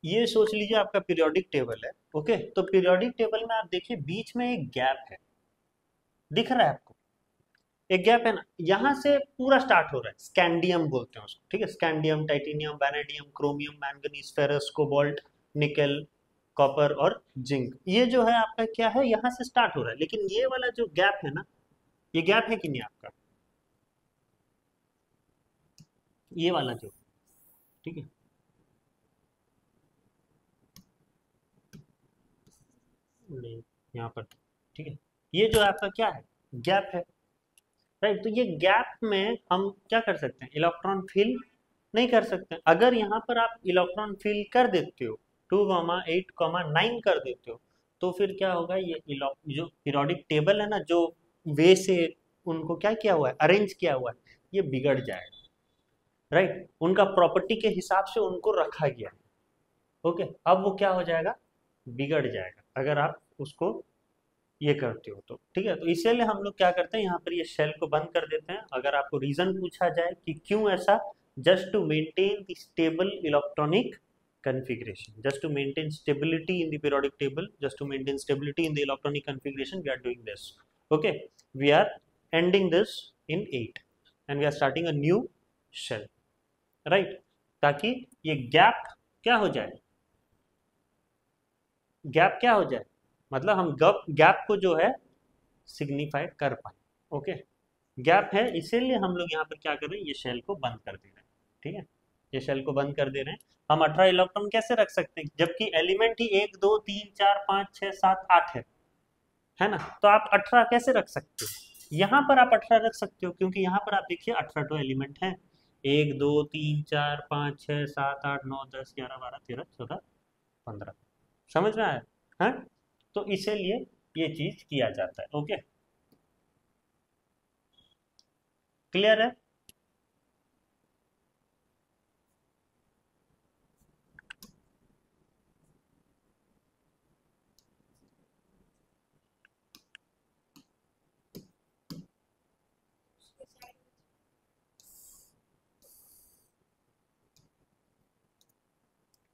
ये सोच लीजिए आपका पीरियोडिक टेबल है, ओके। तो पीरियोडिक टेबल में आप देखिए बीच में एक गैप है, दिख रहा है आपको? एक गैप है ना, यहाँ से पूरा स्टार्ट हो रहा है, स्कैंडियम बोलते हैं उसको, ठीक है। Scandium, titanium, vanadium, chromium, manganese, ferrous, cobalt, निकल, कॉपर और जिंक, ये जो है आपका क्या है, यहाँ से स्टार्ट हो रहा है। लेकिन ये वाला जो गैप है ना, ये गैप है कि नहीं आपका, ये वाला जो, ठीक है, नहीं, यहाँ पर, ठीक है, ये जो आपका क्या है, गैप है, राइट। तो ये गैप में हम क्या कर सकते हैं, इलेक्ट्रॉन फिल नहीं कर सकते। अगर यहाँ पर आप इलेक्ट्रॉन फिल कर देते हो, 2,8,9 कर देते हो, तो फिर क्या होगा, ये जो पीरियोडिक टेबल है ना, जो वे से उनको क्या किया हुआ है, अरेंज किया हुआ है, ये बिगड़ जाएगा, राइट। उनका प्रॉपर्टी के हिसाब से उनको रखा गया है, ओके। अब वो क्या हो जाएगा, बिगड़ जाएगा, अगर आप उसको ये करते हो तो, ठीक है। तो इसीलिए हम लोग क्या करते हैं, यहाँ पर ये शेल को बंद कर देते हैं। अगर आपको रीजन पूछा जाए कि क्यों ऐसा, just to maintain the stable electronic configuration, just to maintain stability in the periodic table, just to maintain stability in the electronic configuration, we are doing this, okay. We are ending this in 8 and we are starting a new shell, right, ताकि ये gap क्या हो जाए, gap क्या हो जाए, मतलब हम गैप को जो है सिग्निफाई कर पाए, ओके। गैप है, इसीलिए हम लोग यहाँ पर क्या कर रहे हैं, ये शेल को बंद कर दे रहे हैं, ठीक है। ये शेल को बंद कर दे रहे हैं। हम 18 इलेक्ट्रॉन कैसे रख सकते हैं, जबकि एलिमेंट ही 1 2 3 4 5 6 7 8 है ना। तो आप 18 कैसे रख सकते हो, यहाँ पर आप 18 रख सकते हो, क्योंकि यहाँ पर आप देखिए 18 तो एलिमेंट है, 1 2 3 4 5 6 7 8 9 10 11 12 13 14 15, समझ में आया, है? तो इसीलिए ये चीज किया जाता है, ओके, क्लियर है?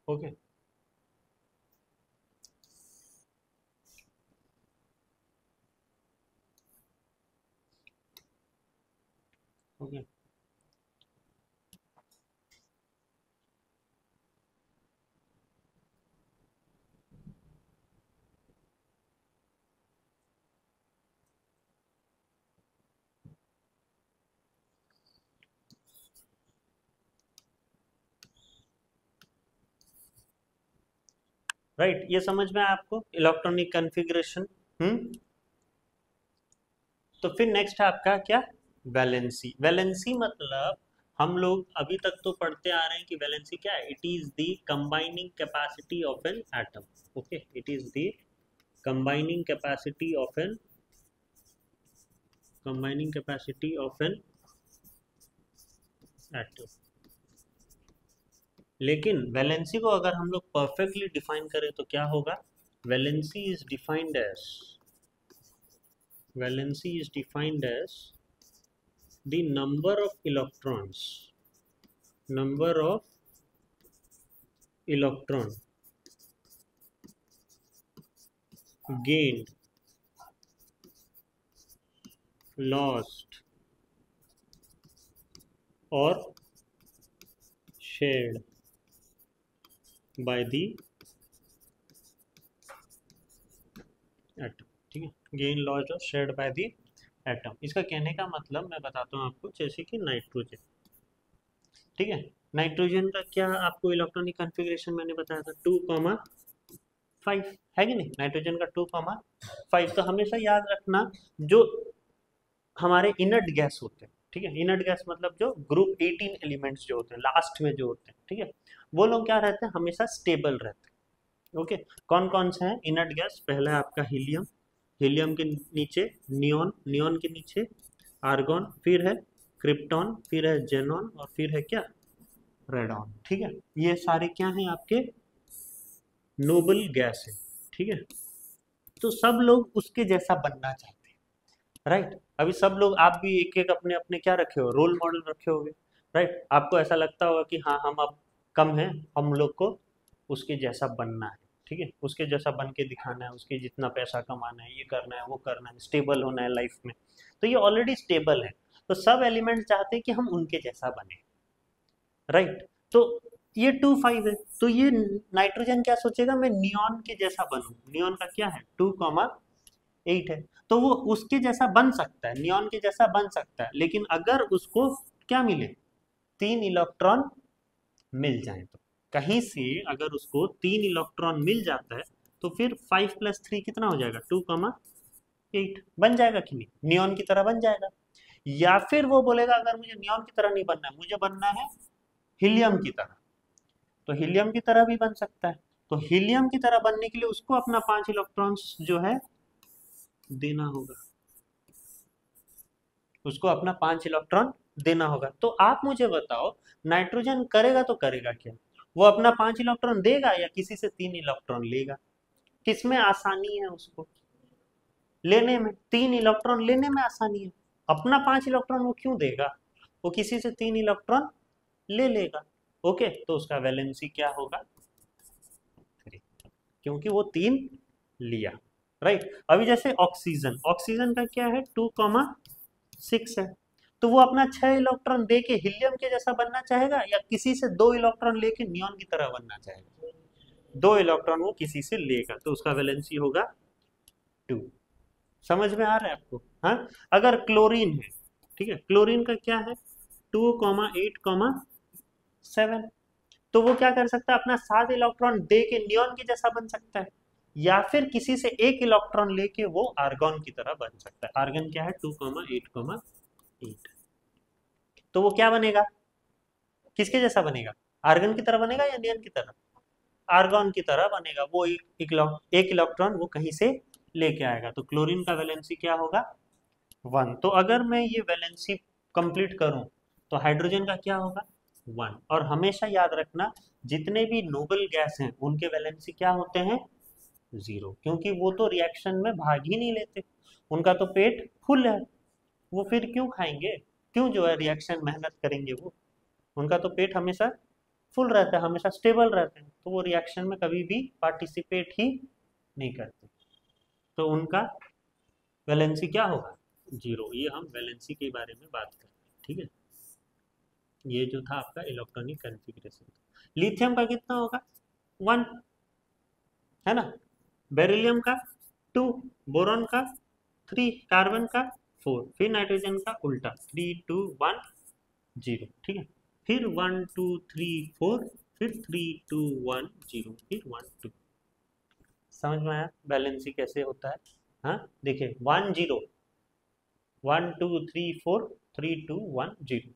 Okay, okay, right. ये समझ में आया आपको, इलेक्ट्रॉनिक कॉन्फ़िगरेशन? तो फिर नेक्स्ट है आपका क्या, वैलेंसी। वैलेंसी मतलब हम लोग अभी तक तो पढ़ते आ रहे हैं कि वैलेंसी क्या है, it is the combining capacity of an atom, okay, it is the combining capacity of an atom. लेकिन वैलेंसी को अगर हम लोग परफेक्टली डिफाइन करें तो क्या होगा, valency is defined as the number of electron gained, lost or shared by the atom, ठीक है, गेन लॉस्ट और शेयर्ड बाय द एटम। इसका कहने का मतलब मैं बताता हूँ आपको, जैसे कि नाइट्रोजन, ठीक है, नाइट्रोजन का क्या आपको इलेक्ट्रॉनिक कॉन्फ़िगरेशन मैंने बताया था, 2, 5 है कि नहीं, नाइट्रोजन का 2,5। तो हमेशा याद रखना जो हमारे इनर्ट गैस होते हैं, ठीक है, इनर्ट गैस मतलब जो ग्रुप 18 एलिमेंट्स जो होते हैं लास्ट में जो होते हैं, ठीक है, वो लोग क्या रहते हैं, हमेशा स्टेबल रहते हैं। ओके, कौन कौन से हैं इनर्ट गैस? पहला है आपका हीलियम, हीलियम के नीचे नियॉन, नियॉन के नीचे आर्गॉन, फिर है क्रिप्टॉन, फिर है जेनॉन, और फिर है क्या, रेडॉन। ठीक है, ये सारे क्या हैं आपके नोबल गैस है। ठीक है, तो सब लोग उसके जैसा बनना चाहते हैं, राइट। अभी सब लोग, आप भी एक एक अपने अपने क्या रखे हो, रोल मॉडल रखे होगे, राइट। आपको ऐसा लगता होगा कि हाँ हम अब कम हैं, हम लोग को उसके जैसा बनना है, ठीक है, उसके जैसा बन के दिखाना है, उसके जितना पैसा कमाना है, ये करना है, वो करना है, स्टेबल होना है लाइफ में। तो ये ऑलरेडी स्टेबल है, तो सब एलिमेंट चाहते हैं कि हम उनके जैसा बने, राइट। तो ये 2,5 है, तो ये नाइट्रोजन क्या सोचेगा, मैं नियॉन के जैसा बनूं। नियॉन का क्या है 2,8 है, तो वो उसके जैसा बन सकता है, नियॉन के जैसा बन सकता है, लेकिन अगर उसको क्या मिले, 3 इलेक्ट्रॉन मिल जाए, तो कहीं से अगर उसको 3 इलेक्ट्रॉन मिल जाता है तो फिर 5 + 3 कितना हो जाएगा, 2,8 बन जाएगा कि नहीं, नियॉन की तरह बन जाएगा। या फिर वो बोलेगा अगर मुझे नियॉन की तरह नहीं बनना है, मुझे बनना है हीलियम की तरह, तो हीलियम की तरह भी बन सकता है। तो हीलियम की तरह बनने के लिए उसको अपना 5 इलेक्ट्रॉन्स जो है देना होगा, उसको अपना 5 इलेक्ट्रॉन देना होगा। तो आप मुझे बताओ नाइट्रोजन करेगा तो करेगा क्या, वो अपना 5 इलेक्ट्रॉन देगा या किसी से 3 इलेक्ट्रॉन लेगा? किसमें आसानी है उसको लेने में, 3 इलेक्ट्रॉन लेने में आसानी है। अपना 5 इलेक्ट्रॉन वो क्यों देगा, वो किसी से 3 इलेक्ट्रॉन ले लेगा। ओके, तो उसका वैलेंसी क्या होगा 3, क्योंकि वो 3 लिया, राइट। अभी जैसे ऑक्सीजन, ऑक्सीजन का क्या है 2,6 है, तो वो अपना 6 इलेक्ट्रॉन दे के हीलियम के जैसा बनना चाहेगा या किसी से 2 इलेक्ट्रॉन लेके नियॉन की तरह बनना चाहेगा? 2 इलेक्ट्रॉन वो किसी से लेगा, तो उसका वैलेंसी होगा 2। समझ में आ रहा है आपको? हाँ, अगर क्लोरीन है, ठीक है, क्लोरीन का क्या है 2,8,7, तो वो क्या कर सकता है, अपना 7 इलेक्ट्रॉन दे के नियॉन के जैसा बन सकता है, या फिर किसी से 1 इलेक्ट्रॉन लेके वो आर्गॉन की तरह बन सकता है। आर्गन क्या है 2,8,8, तो वो क्या बनेगा, किसके जैसा बनेगा, आर्गन की तरह बनेगा या नियॉन की तरह? आर्गॉन की तरह बनेगा, वो एक इलेक्ट्रॉन वो कहीं से लेके आएगा। तो क्लोरीन का वैलेंसी क्या होगा 1। तो अगर मैं ये वैलेंसी कंप्लीट करूं तो हाइड्रोजन का क्या होगा 1। और हमेशा याद रखना जितने भी नोबल गैस हैं उनके वैलेंसी क्या होते हैं 0, क्योंकि वो तो रिएक्शन में भाग ही नहीं लेते, उनका तो पेट फुल है, वो फिर क्यों खाएंगे, क्यों जो है रिएक्शन मेहनत करेंगे, वो उनका तो पेट हमेशा फुल रहता है, हमेशा स्टेबल रहते हैं, तो वो रिएक्शन में कभी भी पार्टिसिपेट ही नहीं करते, तो उनका वैलेंसी क्या होगा 0। ये हम वैलेंसी के बारे में बात कर रहे हैं, ठीक है। ये जो था आपका इलेक्ट्रॉनिक कॉन्फ़िगरेशन। लिथियम का कितना होगा 1, है ना, बेरिलियम का 2, बोरॉन का 3, कार्बन का 4, फिर नाइट्रोजन का उल्टा 3 2 1 0, ठीक है, फिर 1 2 3 4, फिर 3 2 1 0, फिर 1 2। समझ में आया बैलेंसी कैसे होता है? हाँ, देखिए 1 0 1 2 3 4 3 2 1 0,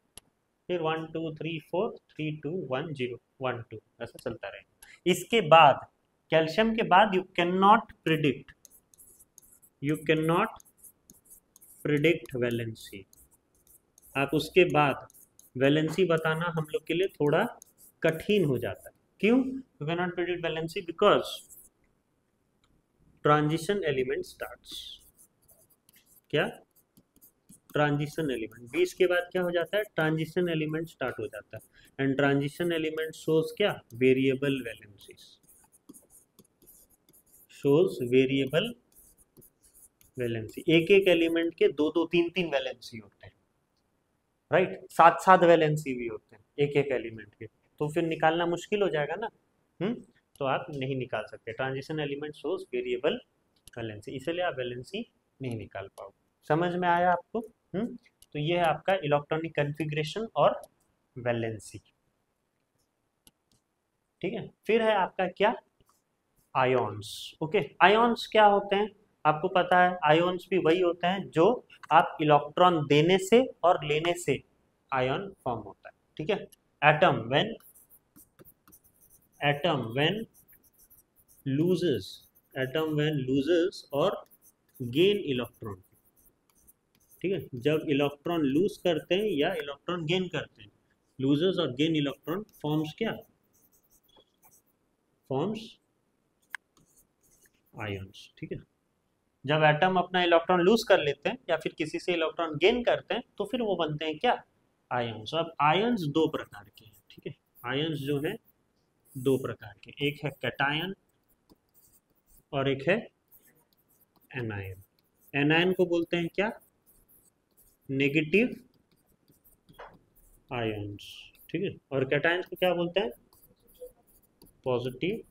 फिर 1 2 3 4 3 2 1 0 1 2, ऐसा चलता रहेगा। इसके बाद कैल्शियम के बाद you can not predict valency. आप उसके बाद वैलेंसी बताना हम लोग के लिए थोड़ा कठिन हो जाता है। क्यों you can not predict valency? Because transition element starts, क्या ट्रांजिशन एलिमेंट 20 के बाद क्या हो जाता है, ट्रांजिशन एलिमेंट स्टार्ट हो जाता है। एंड ट्रांजिशन एलिमेंट शोज क्या, variable valencies, shows variable valency. एक एक एलिमेंट के 2 2 3 3 वैलेंसी होते हैं, राइट, 7 7 वैलेंसी भी होते हैं एक एक एलिमेंट के, तो फिर निकालना मुश्किल हो जाएगा ना। तो आप नहीं निकाल सकते, transition element shows variable valency, इसलिए आप वैलेंसी नहीं निकाल पाओगे। समझ में आया आपको? तो ये है आपका इलेक्ट्रॉनिक कॉन्फ़िगरेशन और वैलेंसी, ठीक है। फिर है आपका क्या आयोन्स। ओके, आयोन्स क्या होते हैं आपको पता है? आयोन्स भी वही होते हैं जो आप इलेक्ट्रॉन देने से और लेने से आयन फॉर्म होता है, ठीक है। एटम व्हेन लूजेस और गेन इलेक्ट्रॉन, ठीक है। जब इलेक्ट्रॉन लूज करते हैं या इलेक्ट्रॉन गेन करते हैं, लूजर्स और गेन इलेक्ट्रॉन फॉर्म्स क्या? फॉर्म्स आयन्स, ठीक है। जब एटम अपना इलेक्ट्रॉन लूज कर लेते हैं या फिर किसी से इलेक्ट्रॉन गेन करते हैं तो फिर वो बनते हैं क्या? आयन्स। अब आयन्स दो प्रकार के हैं, ठीक है। आयन्स जो है दो प्रकार के, एक है कैटायन और एक है एनायन। एनायन को बोलते हैं क्या? नेगेटिव आयन्स, ठीक है। और कैटायंस को क्या बोलते हैं? Positive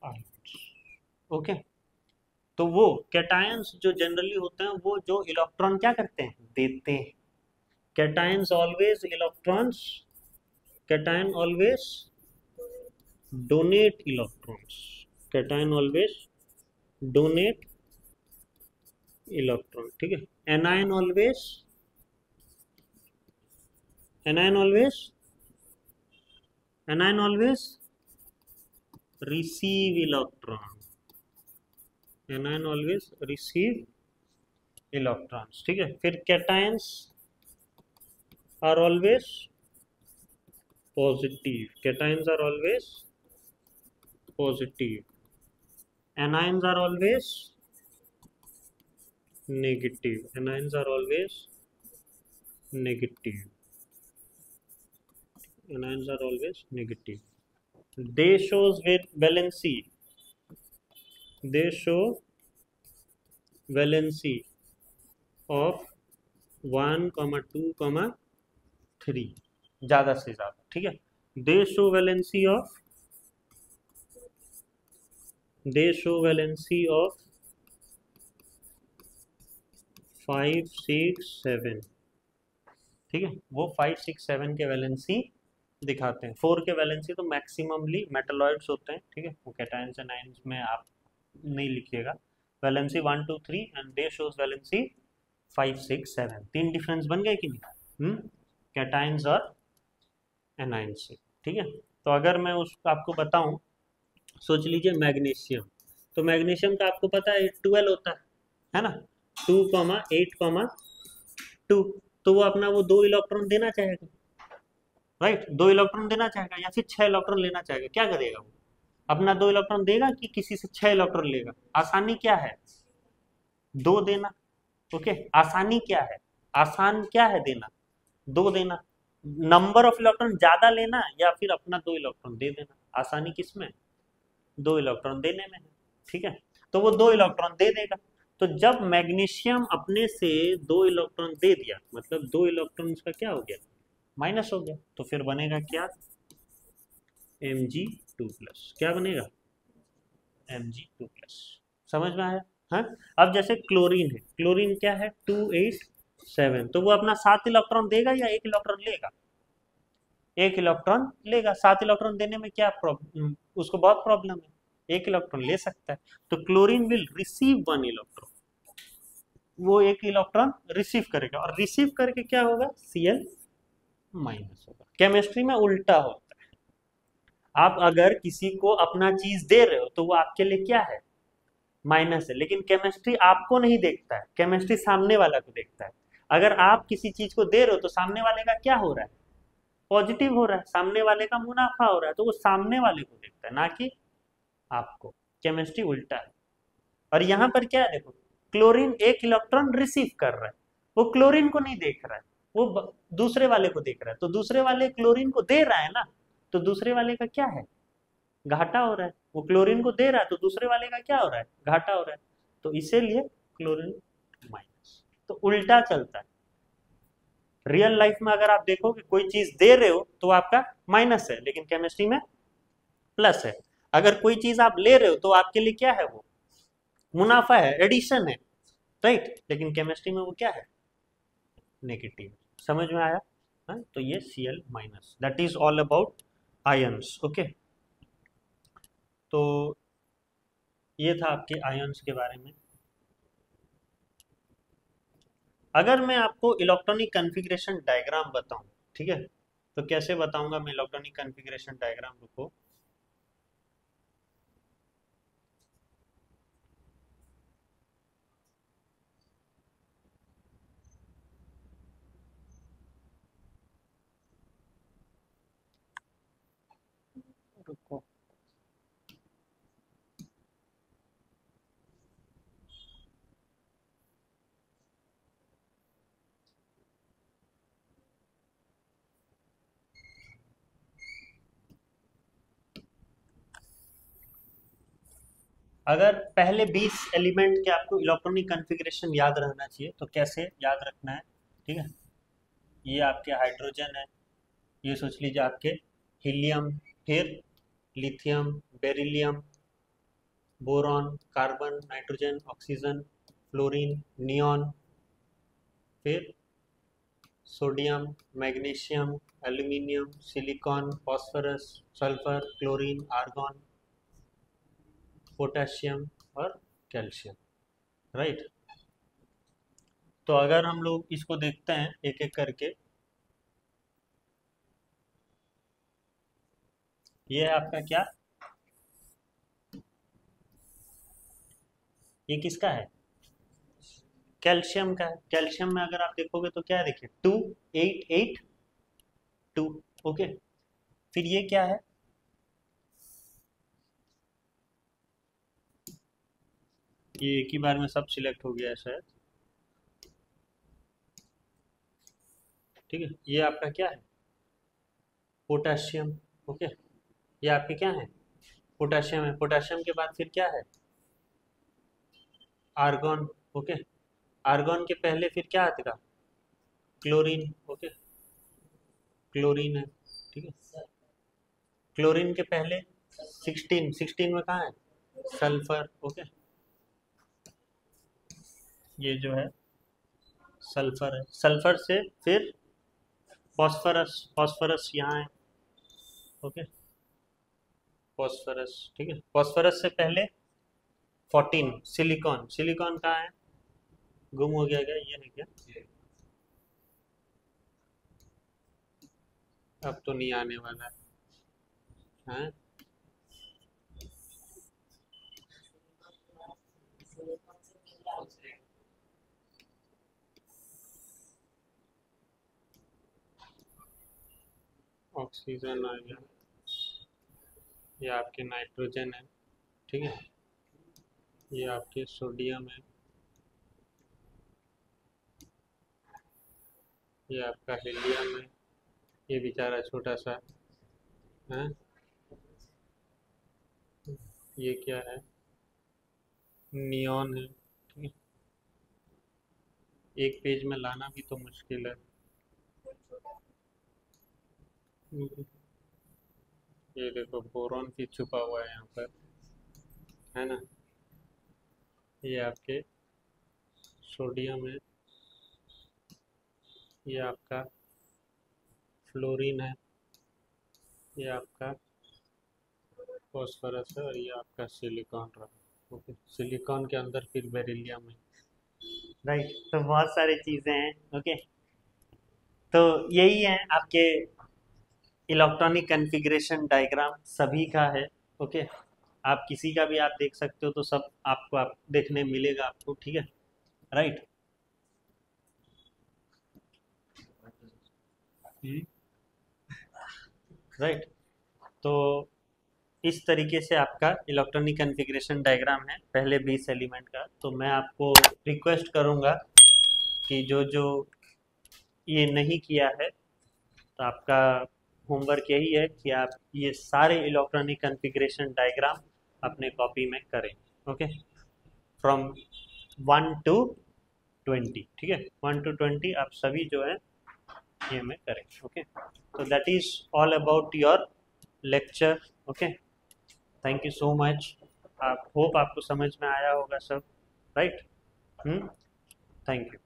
ions. ओके, तो वो कैटायंस जो जनरली होते हैं वो जो इलेक्ट्रॉन क्या करते हैं? देते हैं। Cations always electrons, cation always donate electrons, cation always donate electron, ठीक है। Anion always anion always receive electron, anion always receive electrons, ठीक है। फिर cations are always positive, cations are always positive, anions are always negative, anions are always negative, anions are always negative. They shows valency, they show valency of 1, 2, 3 ज्यादा से ज्यादा, ठीक है। दे show valency of 5, 6, 7, ठीक है। वो 5, 6, 7 के वैलेंसी दिखाते हैं। 4 के वैलेंसी तो मैक्सिममली मेटलॉइड्स होते हैं, ठीक है। वो कैटायंस एंड आयंस में आप नहीं लिखिएगा। Valency 1, 2, 3 and they shows valency 5, 6, 7। 3 difference बन गए कि नहीं? कैटायंस और एनायंस से, ठीक है। तो अगर मैं उसको आपको बताऊं, सोच लीजिए मैग्नीशियम, तो मैग्नीशियम का आपको पता है 12 होता है ना। 2, 8, 2, तो वो अपना वो 2 इलेक्ट्रॉन देना चाहेगा, राइट। 2 इलेक्ट्रॉन देना चाहेगा या फिर 6 इलेक्ट्रॉन लेना चाहेगा, क्या करेगा वो? अपना 2 इलेक्ट्रॉन देगा कि किसी से 6 इलेक्ट्रॉन लेगा? आसानी क्या है? 2 देना। ओके, आसानी क्या है? आसान क्या है देना? 2 देना। नंबर ऑफ इलेक्ट्रॉन ज्यादा लेना या फिर अपना 2 इलेक्ट्रॉन दे देना? आसानी किसमें? 2 इलेक्ट्रॉन देने में है, ठीक है। तो वो 2 इलेक्ट्रॉन दे देगा। तो जब मैग्नीशियम अपने से 2 इलेक्ट्रॉन दे दिया, मतलब 2 इलेक्ट्रॉन उसका क्या हो गया? माइनस हो गया। तो फिर बनेगा क्या? Mg2+। क्या बनेगा? Mg2+। समझ में आया? हाँ। अब जैसे क्लोरीन है, क्लोरीन क्या है? 2, 8, 7, तो वो अपना 7 इलेक्ट्रॉन देगा या 1 इलेक्ट्रॉन लेगा? 1 इलेक्ट्रॉन लेगा। 7 इलेक्ट्रॉन देने में क्या प्रॉब्लम? उसको बहुत प्रॉब्लम है, 1 इलेक्ट्रॉन ले सकता है। तो क्लोरीन विल रिसीव 1 इलेक्ट्रॉन, वो 1 इलेक्ट्रॉन रिसीव करेगा और रिसीव करके क्या होगा? Cl- होगा। केमिस्ट्री में उल्टा होता है। आप अगर किसी को अपना चीज दे रहे हो तो वो आपके लिए क्या है? माइनस है। लेकिन केमिस्ट्री आपको नहीं देखता है, केमिस्ट्री सामने वाला को देखता है। अगर आप किसी चीज को दे रहे हो तो सामने वाले का क्या हो रहा है? पॉजिटिव हो रहा है, सामने वाले का मुनाफा हो रहा है। तो वो सामने वाले को देखता है, ना कि आपको। केमिस्ट्री उल्टा है। और यहाँ पर क्या है देखो, क्लोरीन 1 इलेक्ट्रॉन रिसीव कर रहा है, वो क्लोरीन को नहीं देख रहा है, वो दूसरे वाले को देख रहा है। तो दूसरे वाले क्लोरीन को दे रहा है ना, तो दूसरे वाले का क्या है? घाटा हो रहा है। वो क्लोरीन को दे रहा है तो दूसरे वाले का क्या हो रहा है? घाटा हो रहा है। तो इसीलिए क्लोरीन माइनस। तो उल्टा चलता है। रियल लाइफ में अगर आप देखो कि कोई चीज दे रहे हो तो आपका माइनस है, लेकिन केमिस्ट्री में प्लस है। अगर कोई चीज आप ले रहे हो तो आपके लिए क्या है? वो मुनाफा है, एडिशन है, राइट। लेकिन केमिस्ट्री में वो क्या है? नेगेटिव। समझ में आया? हाँ? तो ये Cl-, that is all about ions. Okay, तो ये था आपके आयंस के बारे में। अगर मैं आपको इलेक्ट्रॉनिक कॉन्फ़िगरेशन डायग्राम बताऊं, ठीक है, तो कैसे बताऊंगा मैं इलेक्ट्रॉनिक कॉन्फ़िगरेशन डायग्राम? रुको, रुको। अगर पहले 20 एलिमेंट के आपको इलेक्ट्रॉनिक कॉन्फ़िगरेशन याद रहना चाहिए, तो कैसे याद रखना है? ठीक है, ये आपके हाइड्रोजन है, ये सोच लीजिए आपके हीलियम, फिर lithium, beryllium, boron, carbon, nitrogen, oxygen, fluorine, neon, फिर sodium, magnesium, aluminium, silicon, phosphorus, sulphur, chlorine, argon, potassium और कैल्शियम। राइट। तो अगर हम लोग इसको देखते हैं एक एक करके, ये है आपका क्या, ये किसका है? कैल्शियम का है। कैल्शियम में अगर आप देखोगे तो क्या है, देखिए 2882। ओके, फिर ये क्या है? ये एक ही बार में सब सिलेक्ट हो गया है शायद। ठीक है, ये आपका क्या है? पोटेशियम। ओके, ये आपके क्या है? पोटेशियम है। पोटेशियम के बाद फिर क्या है? आर्गन। ओके, आर्गन के पहले फिर क्या आएगा? क्लोरीन। ओके, क्लोरीन है। ठीक है, क्लोरीन के पहले 16, 16 में कहाँ है? सल्फर। ओके, ये जो है सल्फर है। सल्फर से फिर फॉस्फोरस, फॉस्फोरस यहाँ है। Okay, phosphorus. ठीक है, फॉस्फोरस से पहले 14 सिलिकॉन। सिलिकॉन कहाँ है? गुम हो गया क्या? ये है क्या? अब तो नहीं आने वाला है। ऑक्सीजन आ गया, ये आपके नाइट्रोजन है। ठीक है, ये आपके सोडियम है, ये आपका हीलियम है, ये बेचारा छोटा सा है। ये क्या है? नियॉन है। ठीक है, एक पेज में लाना भी तो मुश्किल है। ये देखो बोरॉन भी छुपा हुआ है यहाँ पर, है ना। ये आपके सोडियम है, ये आपका फ्लोरीन है, ये आपका फॉस्फोरस है, और ये आपका सिलिकॉन रहा। ओके, सिलिकॉन के अंदर फिर बेरिलियम है। राइट, तो बहुत सारी चीजें हैं। ओके, तो यही है आपके इलेक्ट्रॉनिक कॉन्फ़िगरेशन डायग्राम सभी का है। ओके, आप किसी का भी आप देख सकते हो, तो सब आपको आप देखने मिलेगा आपको। ठीक है, राइट। राइट, तो इस तरीके से आपका इलेक्ट्रॉनिक कॉन्फ़िगरेशन डायग्राम है पहले 20 एलिमेंट का। तो मैं आपको रिक्वेस्ट करूंगा कि जो जो ये नहीं किया है, तो आपका होमवर्क यही है कि आप ये सारे इलेक्ट्रॉनिक कॉन्फ़िगरेशन डायग्राम अपने कॉपी में करें। Okay, from 1 to 20। ठीक है, 1 to 20 आप सभी जो है ये में करें। ओके, तो that is all about your lecture. Okay, thank you so much. आप होप आपको समझ में आया होगा सब। राइट। Thank you.